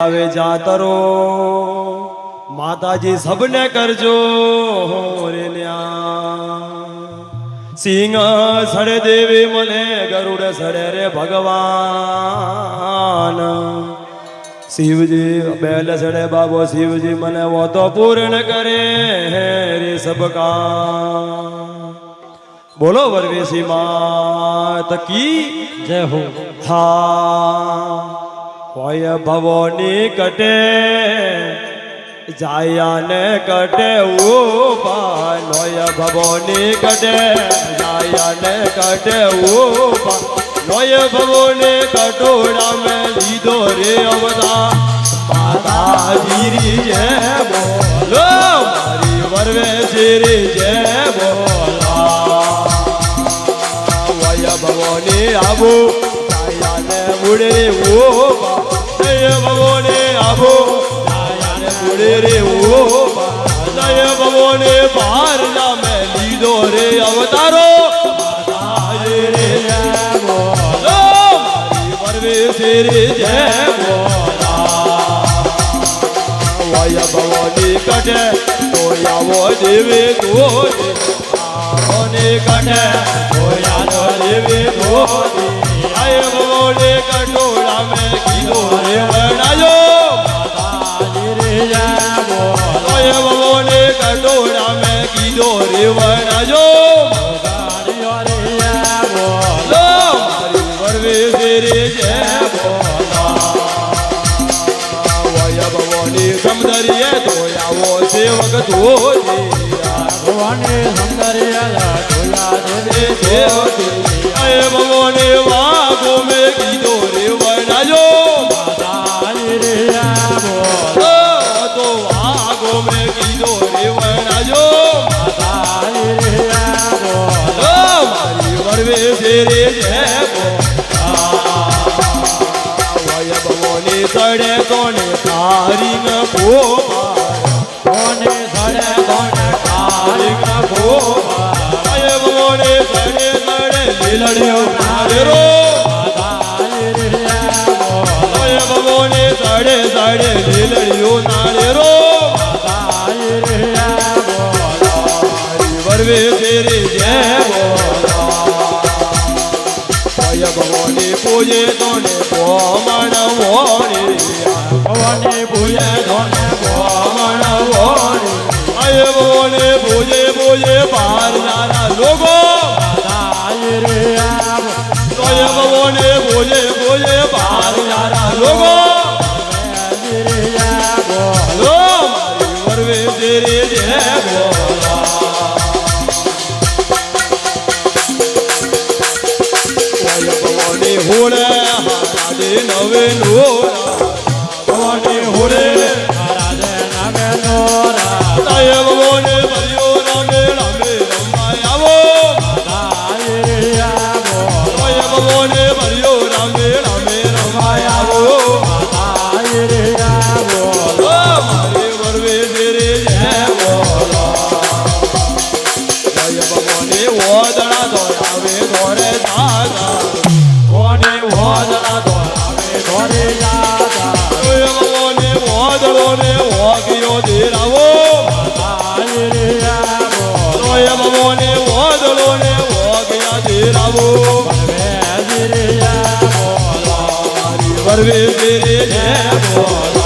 આવે જાતરો માતાજી સબને કરજો રે સિંહ સડે દેવી મને ગરુડ સડે રે ભગવાન શિવજી બેલ સડે બાબો શિવજી મને વો તો પૂર્ણ કરે રે સબકા બોલો વરવેશી માત કી જય હો। હા હોય ભવોની કટે જાયાને કટે ઉભા નોય ભવોની કટે જાયાને કટે ઉભા નોય ભવોને કટોડા મેં લીધો રે અવતાર માતાજી જય બોલો મારી વરવેશી જય બોલા હોય ભવોની આબુ જાયાને ઉડે ઉભા ભગવાને આબો જાયાને રે ઓ જય ભગવાને બહાર ના મેં લીધો રે અવતારો માતાજી રે જય બોલો મારી વરવેશી રે જય બોલા વાય ભગવાની કટે તો આવો દેવે તો આવોને કટે તો આવો દેવે તો આય ભગવાને કટોળા મેં કીધો રે વણાયો માતાજી રે જય બોલો આય ભગવાને કટોળા મેં કીધો રે વણાયો માતાજી રે જય બોલો મારી વરવેશી રે જય બોલા વાય ભગવાને સમદરીએ તો આવો સેવક ધોજી ભગવાને સમદરીએ ધોયા દે સેવક આય ભગવાને વાગો મેં કીધો રે વણાયો માતાજી રે જય બોલો તો વાગો મેં કીધો રે વણાયો માતાજી રે જય બોલો મારી વરવેશી રે જય બોલા વાય ભગવાને સડે કોને તારી ન કોમા કોને સડે કોને તારી ન કોમા આય ભગવાને સડે સડે લીલડ્યો નારેરો માતાજી રે જય બોલો આય ભગવાને સડે સડે લીલડ્યો નારેરો માતાજી રે જય બોલો મારી વરવેશી રે જય બોલો આય ભગવાને પૂજે તોને કોમણ વોણી ભગવાને પૂજે તોને કોમણ વોણી આય ભગવાને પૂજે પૂજે બહાર નારા લોકો માતાજી રે જય બોલો આય ભગવાને પૂજે પૂજે બહાર નારા લોકો માતાજી રે જય બોલો મારી વરવેશી રે જય બોલા ભગવાને હોળે હારાદે નવે નોરા ભગવાને હોળે હારાદે નવે નોરા આય ભગવાને ભર્યો રામે રામે રમાય આવો માતાજી રે જય બોલો આય ભગવાને ભર્યો રામે રામે રમાય આવો માતાજી રે જય બોલો મારી વરવેશી રે જય બોલો આય ભગવાને ઓદળા દોરાવે દોરે દાદા કોને ઓદળા દોરાવે દોરે દાદા આય ભગવાને ઓદળો ને ઓગિયો દેરાવો માતાજી રે જય બોલો આય ભગવાને ઓદળો ને ઓગિયા દેરાવો વરવેશી રે જય બોલો મારી વરવેશી રે જય બોલો